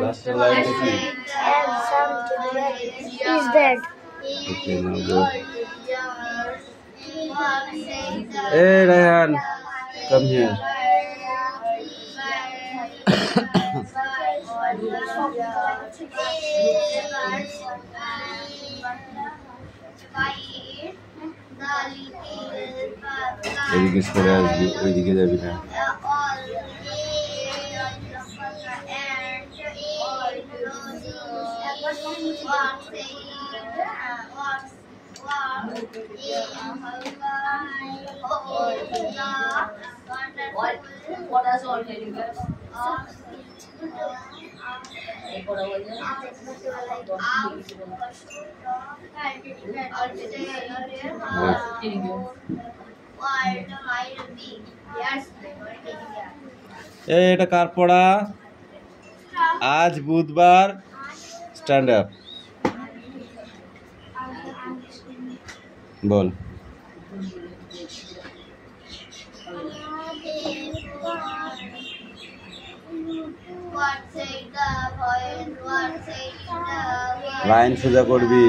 Last line is dead. Okay, now go. Hey Rayhan, come here. এদিকে সরে আসবি, ওইদিকে যাবি না। What else all can you get? এটা কার পড়া? আজ বুধবার, স্ট্যান্ড আপ বল। লাইন সোজা করবি।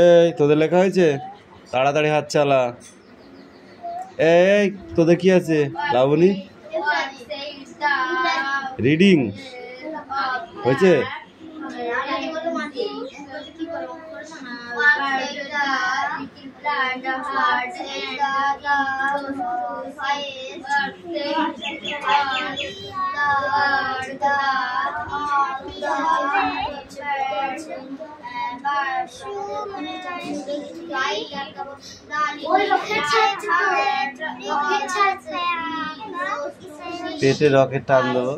এই তোদের লেখা হয়েছে? তাড়াতাড়ি হাত চালা। এই তোদের কি আছে লাবণী? রিডিং হয়েছে? পেটে রকেট টান দেবো,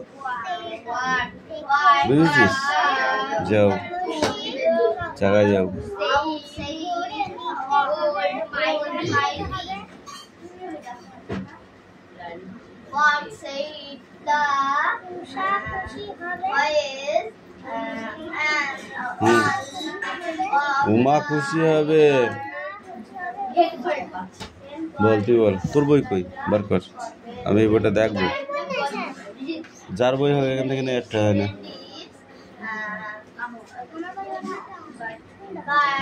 বুঝেছিস? যাও জায়গায় যাও। উমা খুশি হবে। বল তুই বল, তোর বই কই বার কর, আমি এই বইটা দেখবো। যার বই হবে এখান থেকে একটা হয় না,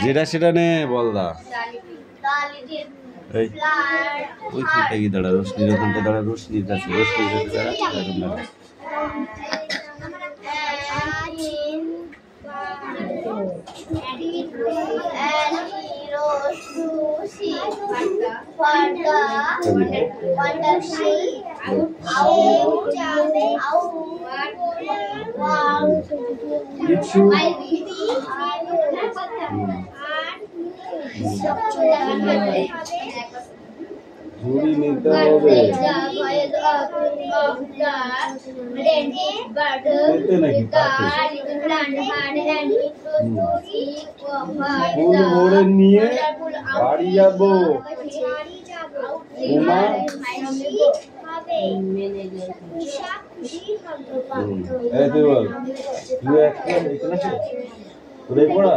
যেটা সেটা নে বল দা। এই ওই খানটা কি দাঁড়া, রোশনির ওখানটা দাঁড়া, রোশনির কাছে, রোশনির কাছে দাঁড়া, এখন দাঁড়া। ঝুড়ি নিতে হবে, নাকি ফুল ভরে নিয়ে বাড়ি যাবো। উমা এই তুই বল, তুই একটা তোরে পড়া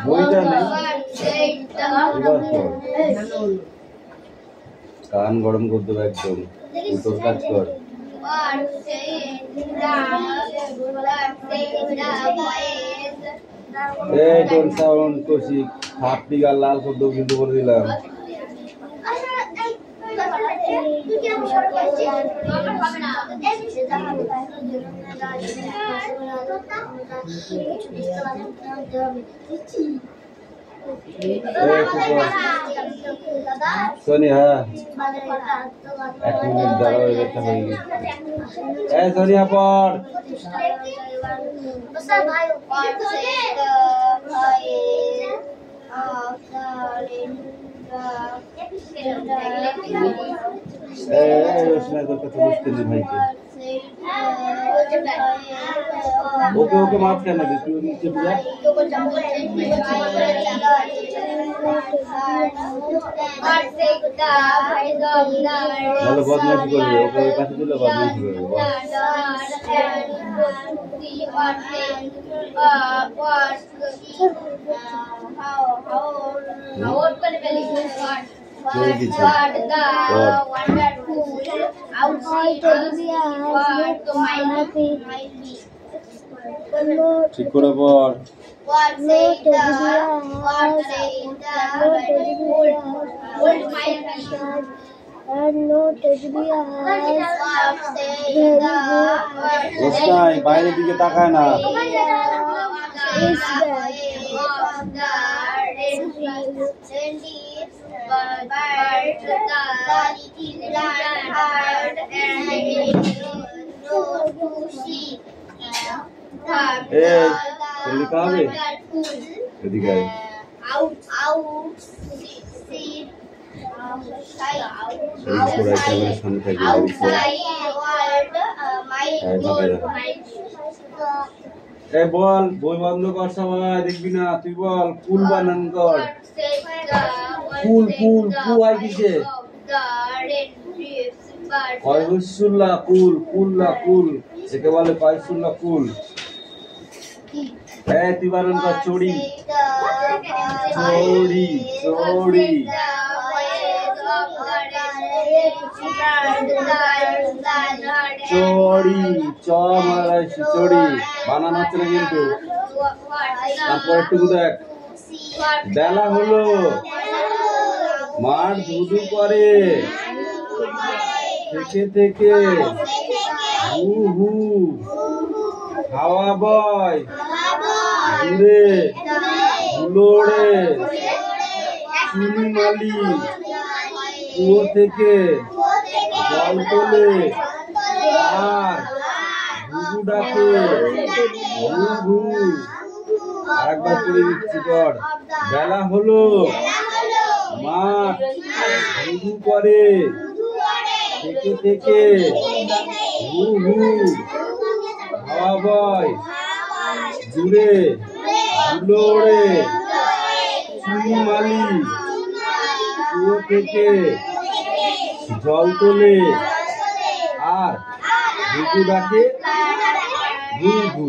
বইটা নেই, কান গরম করতে হবে একদম, তোর কাজ কর। এই টোন সাউন্ড কৌশিক, হাফ টিকার লাল শব্দ কিন্তু করে দিলাম। সোনি হ্যাঁ, 1 মিনিট দাঁড়াও, এটা হয়ে গেছে। এই সোনিয়া পড়। রোশনা তোর কাছে বুঝতে নেই ভাইকে। ওকে ওকে মাফ কেন দিস তুই নিচে যা ভালো বদমাইশি করবে ওকে ওই পাশে দিলে বদমাইশি করবে ঠিক করে বল What say the old my no teddy bear ওস্তাই বাইরের দিকে তাকায় না এই তুমি কাবে এদিকে আয় সরাই ক্যামেরার সামনে থাকবে এই বল বই বন্ধ কর সবাই দেখবি না তুই বল কুল বানান কর কুল কুল কু আই কিসে কয়হুসুল্লা কুল কুল্লা কুল একে বলে কয়হুসুল্লা কুল এই তুই বানান কর চড়ি চড়ি চড়ি চড়ি চ মারাইছি চড়ি বানানো হচ্ছে না কিন্তু তারপর একটু দেখ বেলা হলো মাঠ ধুধু করে থেকে থেকে হু হু হাওয়া বয় দূরে ধুলোড়ে চুনি মালি কুয়ো থেকে জল তোলে আর ঘুঘু ডাকে ঘু একবার করে দিচ্ছি কর বেলা হলো মাঠ ঘুঘু করে থেকে থেকে হু হু হাওয়া বয় দূরে ধুলো ওড়ে চুনি মালি কুয়ো থেকে জল তোলে আর ঘুঘু ডাকে ঘু ঘু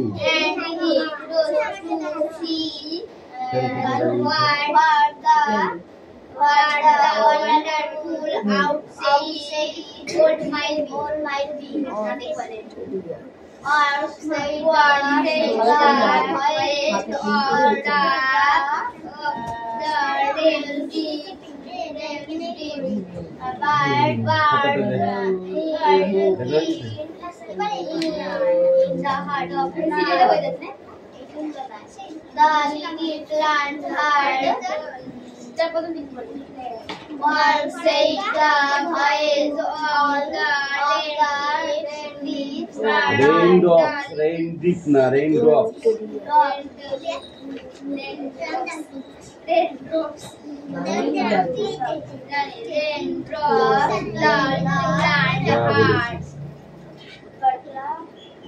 Raindrops, rain drip na raindrops.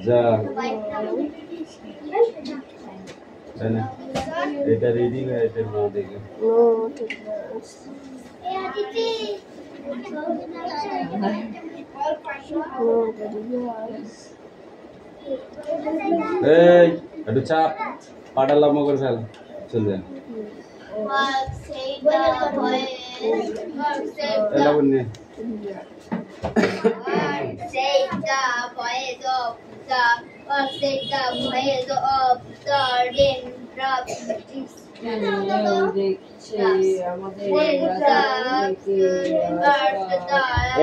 যা এটা রেডি না এটা না দেখে এই একটু চাপ পাটা লম্বা করে ফেল চল যা লাবণ্য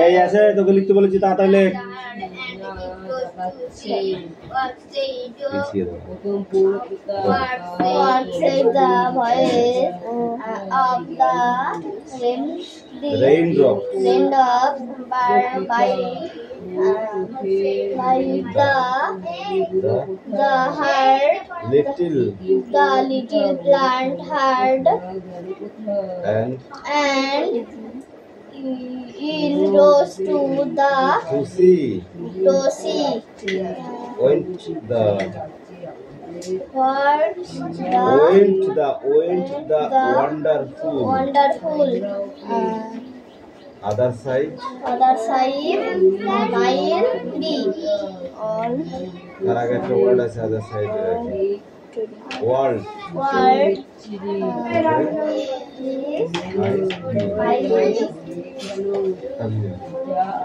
এই আছে তোকে লিখতে বলেছি তাড়াতাড়ি লেখ raindrop the heart little the little plant heart and in rose to the Pussy rosy went the wonderful wonderful other side mile D on তার আগে একটা ওয়ার্ড আছে other side world world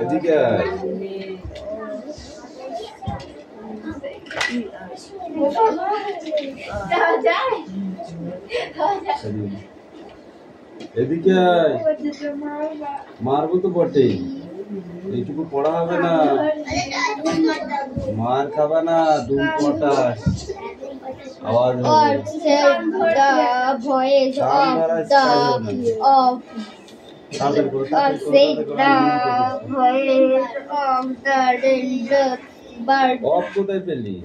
এদিকে আয়। এদিকে আয়। মারবো তো বটেই, এইটুকু পড়া হবে না, মার খাবা না, দুম পটাস আওয়াজ or said the voice of the of তাদের করে or said the voice of the bird of কোথায় পেলি?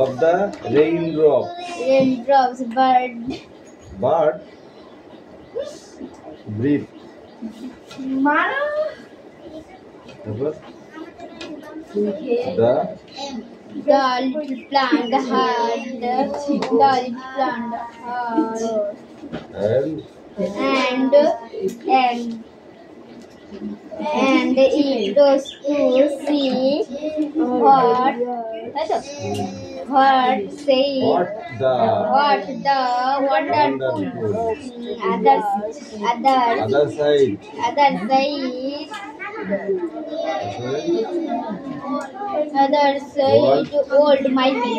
Of the raindrop raindrops bird bird breath তারপর the the little plant had the little plant had and and it was to see what say what the wonderful other side other side old mighty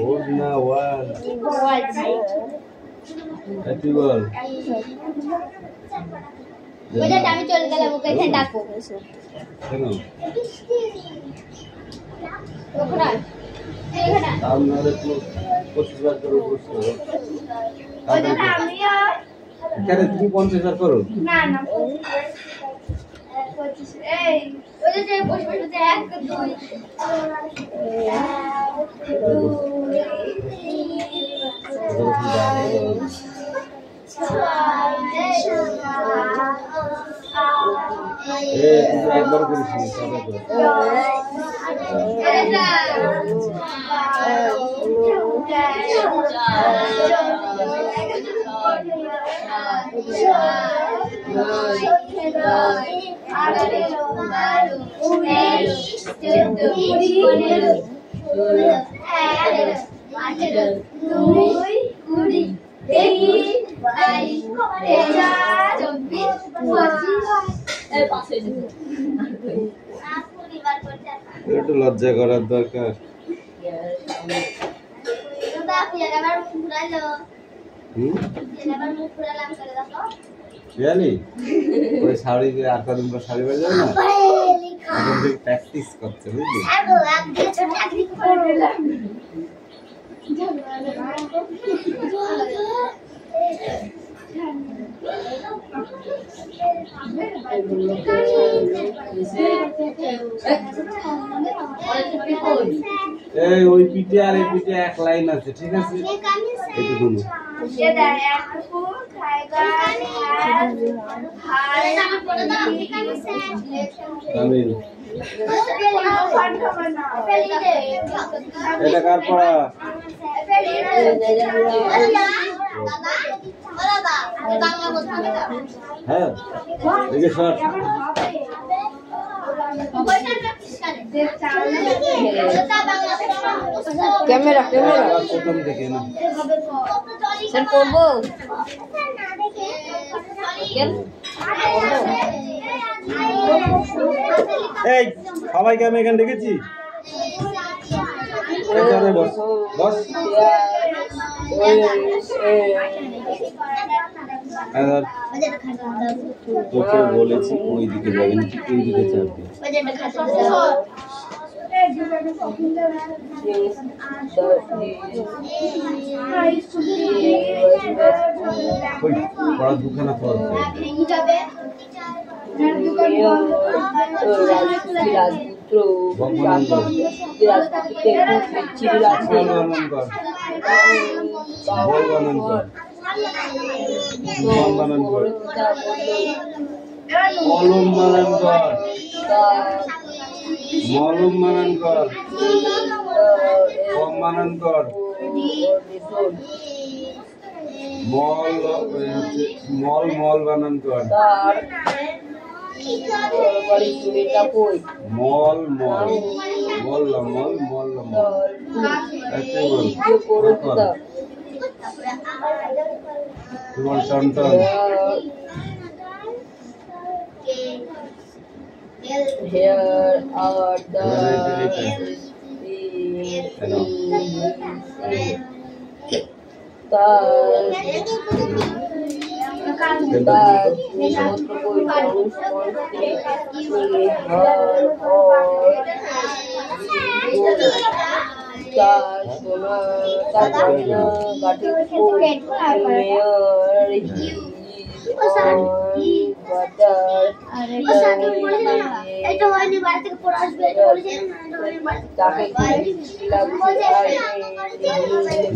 old na one happy ball বলে আমি চলে গেলাম ওকে এখানে ডাকো কেন ওখানে এখানে আপনাদের তো 25 বার করে বসছো কেন তুমি 50 বার করো না না এই ওই যে বসে 1 2 একবার করিস সবাই করে একটু লজ্জা করার দরকার রিয়ালি ওই শাড়ি আর কদিন পর শাড়ি বেড়ে যাবে না এখন থেকে প্র্যাকটিস করছে বুঝলি এই ওই পিঠে আর এই পিঠে এক লাইন আছে ঠিক আছে এইটুকু তামিল এটা কার পড়া হ্যাঁ দেখে শর্ট ক্যামেরা প্রথম থেকে না স্যার করবো এই সবাইকে আমি এখানে ডেকেছি বস বস তোকে বলেছি ওই দিকে যাবেন এই দিকে চাপবি পড়া দুখানা পড়া কলম বানান কর, মলম বানান কর, কম বানান কর, মল মল মল বানান কর, মল মল মল্লা মল মল্লা মল বল তোমার টনটন Here are the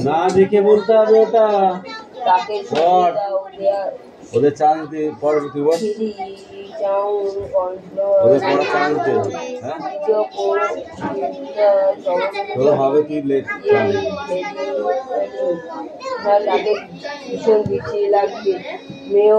না দেখে বলতে হবে ওটা ওদের চান্স দিয়ে পড়ে তুই বল ওদের পড়া চান্স দে হ্যাঁ তোর হবে তুই লেট তাকে ভীষণ বিচ্ছে লাগবে মেয়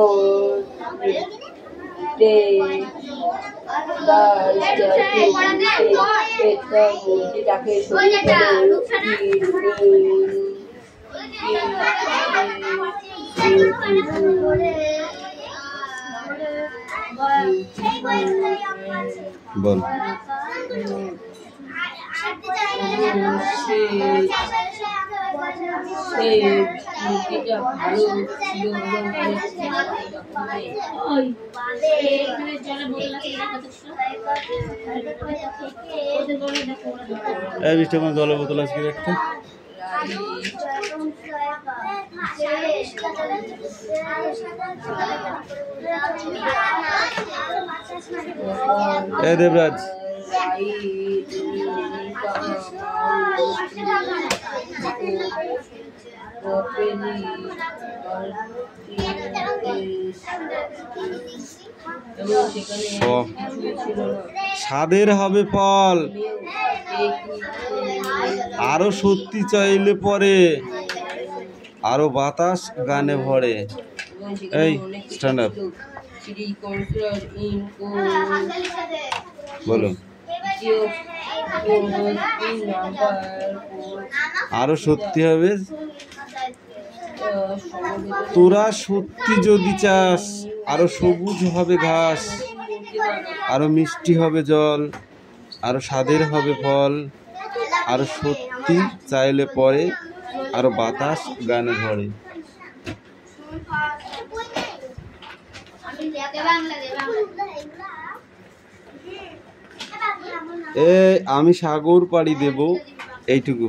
বল জলের বোতল আজকে একটা দেবরাজ স্বাদের হবে ফল আরো সত্যি চাইলে পরে আরো বাতাস গানে ভরে এই স্ট্যান্ড আপ বলো আরো সত্যি হবে তোরা সত্যি যদি চাস আরো সবুজ হবে ঘাস আরো মিষ্টি হবে জল আরো স্বাদের হবে ফল আরো সত্যি চাইলে পরে আরো বাতাস গানে ভরে আমি সাগর পাড়ি দেব এইটুকু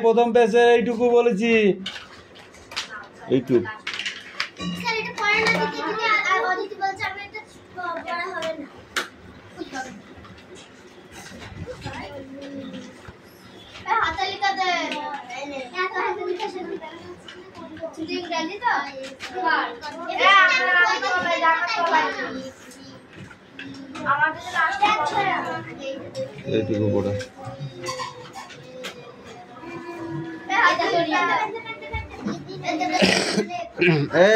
প্রথম পেজে এইটুকু বলেছি এইটুকু এইটুকু পড়া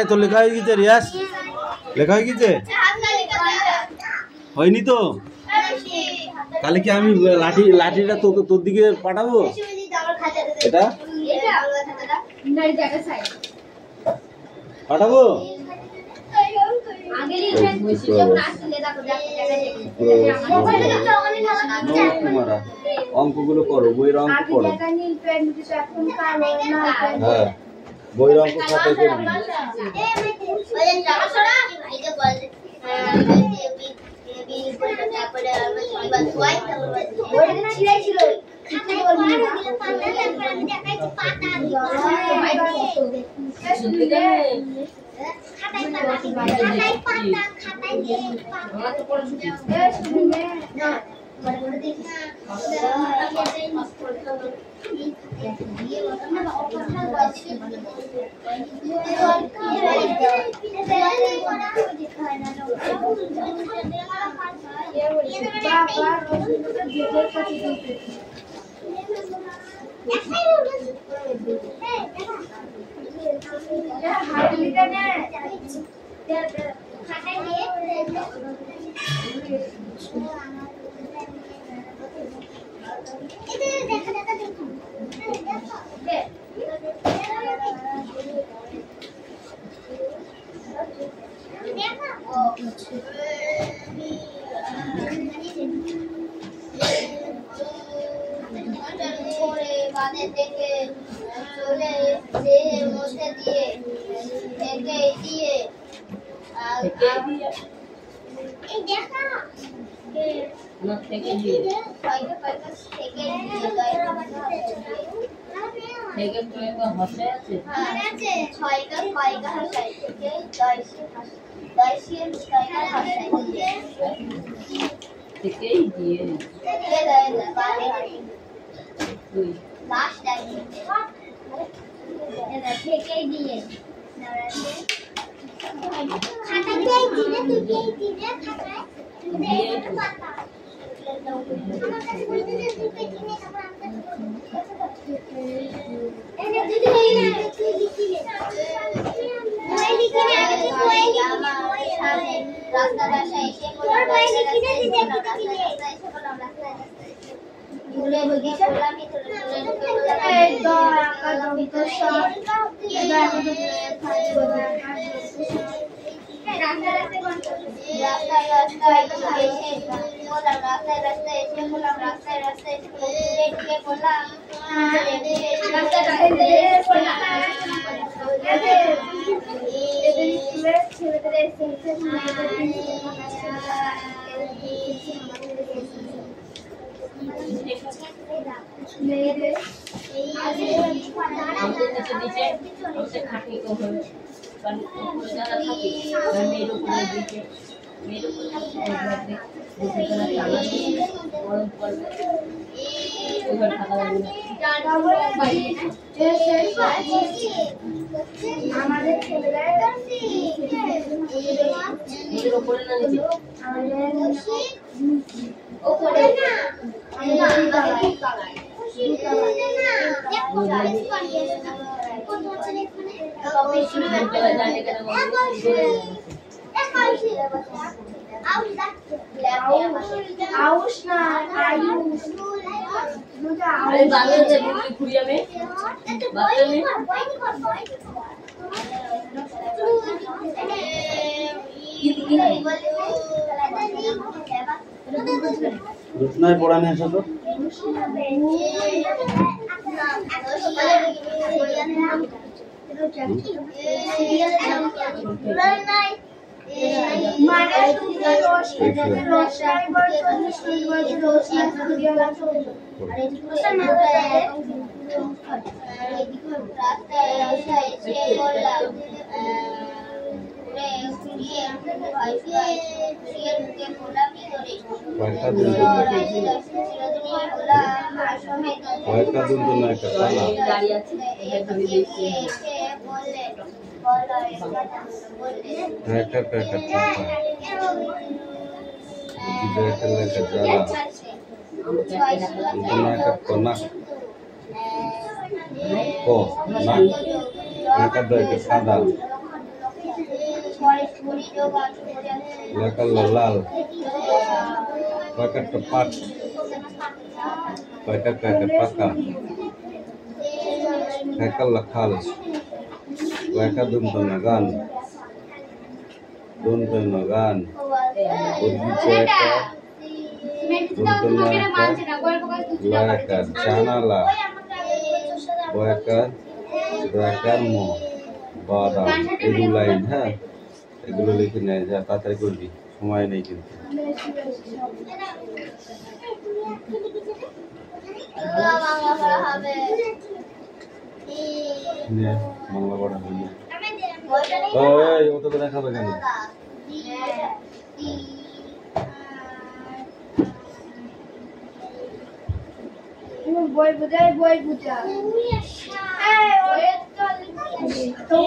তো লেখা হয়ে গেছে রিয়াস লেখা হয়ে গেছে হয়নি তো তাহলে কি আমি লাঠিটা তোর দিকে পাঠাবো এটা পাঠাবো অঙ্কগুলো করো বইয়ের অঙ্ক করো হ্যাঁ বইয়ের অঙ্ক খাতায় করবি বাঁধে থেকে চলে দেহের মধ্যে দিয়ে থেকে দিয়ে এই দেখা না থেকে দিয়ে থেকে তুই তো হসে আছে থেকেই দিয়ে তুই থেকে দিয়ে আমাদের নিচে নিচে আমাদের খাটি তো হবে কারণ উপরে যারা থাকে মেয়ের উপরে দিকে মেয়ের উপরে থাকে দুটো জনা টানা দিয়ে গরম করবে ওইবার থাকা যাবে না আমাদের ছেলেরা নিজের উপরে না নিচে ওপরে না अरे बांगल से बुली खुड़िया में बात में রচনায় পড়ানো আছে তো কয়েকটা দিন তো না একটা টানা गाड़ी আছে এটা আমি দেখছি একটা টাকা একটা লেখা জ্বালা এটা একটা কনা ক না একটা একটা সাদা লেখা লাল কয়েকটা পাট কয়েকটা পাকা kekal lekal mereka duntunagan berbicara duntunagan mereka janala mereka mau বাদাম এগুলো লাইন হ্যাঁ এগুলো লিখে নেয় যা তাড়াতাড়ি করবি সময় নেই কিন্তু বাংলা পড়া হবে না ওই ওটা তো দেখাবে কেন বই বুঝাই বই বুঝা তো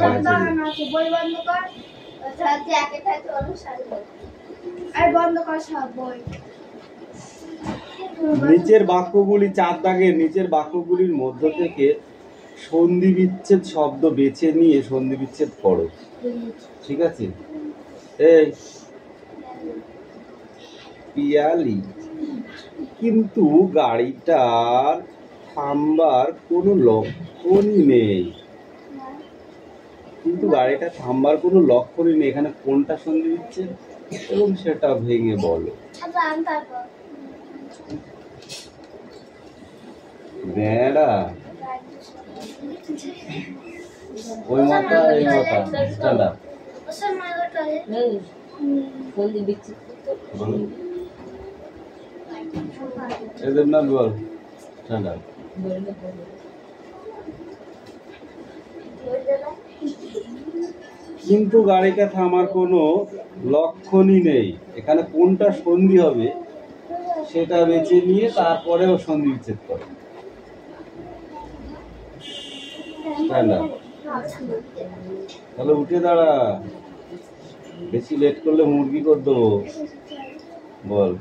বাগান আছে বই বন্ধ কর আর বন্ধ কর সব বই নিচের বাক্যগুলি 4 দাগের নিচের বাক্যগুলির মধ্য থেকে সন্ধি বিচ্ছেদ শব্দ বেছে নিয়ে সন্ধি বিচ্ছেদ করো। ঠিক আছে? এই পিয়ালি কিন্তু গাড়িটার থামবার কোনো লক্ষণই নেই। কিন্তু গাড়িটা থামবার কোনো লক্ষণই নেই, এখানে কোনটা সন্ধি বিচ্ছেদ এবং সেটা ভেঙে বলো। বেড়া ওই মাথা এই মাথা স্ট্যান্ড আপ সন্ধি বিচ্ছেদ বলো। এই দেবনাথ বল স্ট্যান্ড আপ। কিন্তু গাড়িটা থামার কোনো লক্ষণই নেই, এখানে কোনটা সন্ধি হবে সেটা বেছে নিয়ে তারপরেও সন্ধি বিচ্ছেদ করো। Stand up. তাহলে উঠে দাঁড়া, বেশি লেট করলে মুরগি করে দেবো। বল।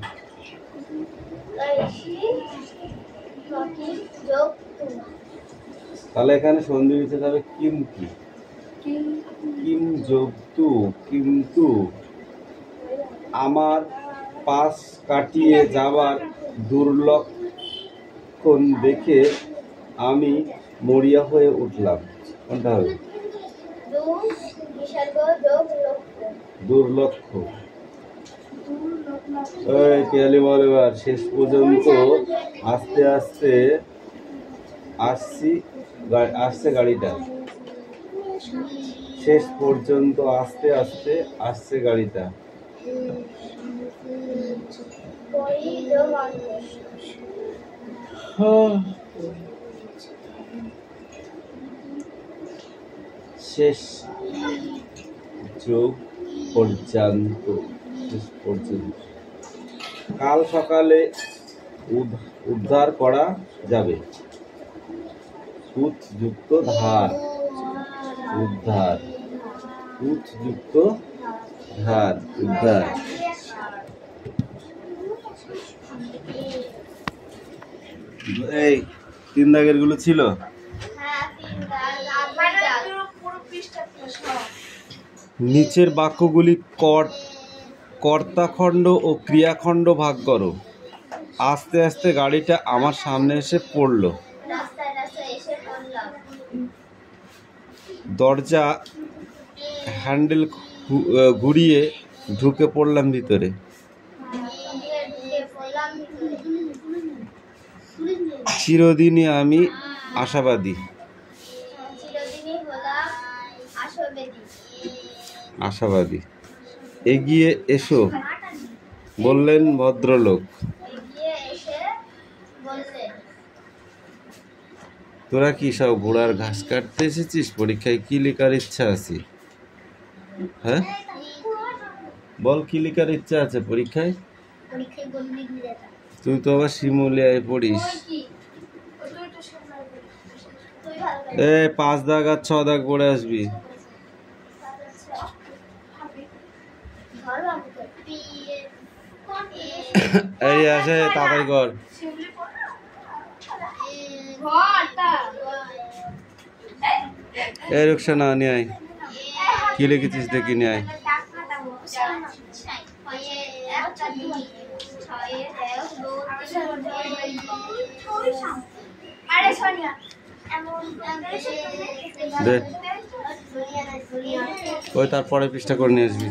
তাহলে এখানে সন্ধি বিচ্ছেদ হবে কিন্তু। কিম যোগ তু, কিন্তু আমার পাশ কাটিয়ে যাবার দুর্লক্ষণ দেখে আমি মরিয়া হয়ে উঠলাম। কোনটা হবে? দুর্লক্ষ। ওই পিয়ালি বল এবার। শেষ পর্যন্ত আস্তে আস্তে আসছে গাড়িটা। শেষ পর্যন্ত আস্তে আস্তে আসছে গাড়িটা। শেষ যোগ পর্যন্ত, শেষ পর্যন্ত। কাল সকালে উদ্ধার করা যাবে। যুক্ত ধার, উদ্ধার। যুক্ত ধার, উদ্ধার। এই 3 দাগের গুলো ছিল। নিচের বাক্যগুলি কর্তাখণ্ড ও ক্রিয়াখণ্ড ভাগ করো। আস্তে আস্তে গাড়িটা আমার সামনে এসে পড়ল। দরজা হ্যান্ডেল ঘুরিয়ে ঢুকে পড়লাম ভিতরে। চিরদিনই আমি আশাবাদী। আশাবাদী। এগিয়ে এসো বললেন ভদ্রলোক। তোরা কি সব ঘোড়ার ঘাস কাটতে এসেছিস? পরীক্ষায় কি লেখার ইচ্ছা আছে? হ্যাঁ বল, কি লেখার ইচ্ছা আছে পরীক্ষায়? তুই তো আবার শিমুলিয়ায় পড়িস। 5 দাগ আর 6 দাগ পড়ে আসবি। এই আছে, তাড়াতাড়ি কর। এই রুকসা না নিয়ে আয়, কি লিখেছিস দেখি নিয়ে আয়। দে ওই তারপরে পৃষ্ঠা করে নিয়ে আসবি।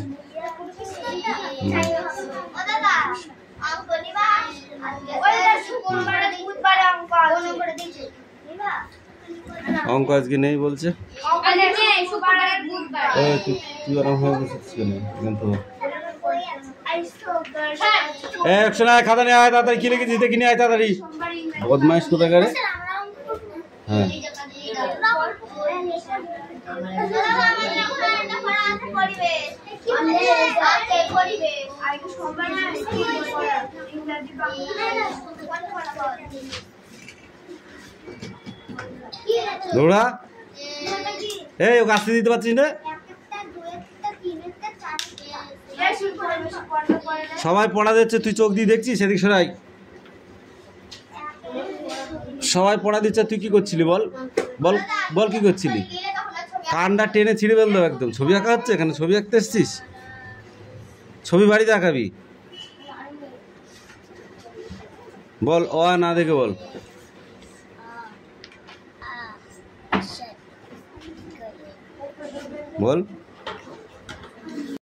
অঙ্ক আজকে নেই বলছে। তুই আরাম হয়ে বসেছিস কেন? খাতা নিয়ে আয় তাড়াতাড়ি, কি লিখেছিস দেখি নিয়ে আয় তাড়াতাড়ি। বদমাইশ কোথায় গেলে? হ্যাঁ দৌড়া। এই ওকে আসতে দিতে পারছিস না? সবাই পড়া দিচ্ছে, তুই চোখ দিয়ে দেখছিস? সেদিক সরাই। সবাই পড়া দিচ্ছে, তুই কি করছিলি বল? বল বল কি করছিলি? কানটা টেনে ছিঁড়ে ফেলতো একদম। ছবি আঁকা হচ্ছে এখানে? ছবি আঁকতে এসছিস? ছবি বাড়িতে আঁকাবি? বল অ না দেখে বল। বল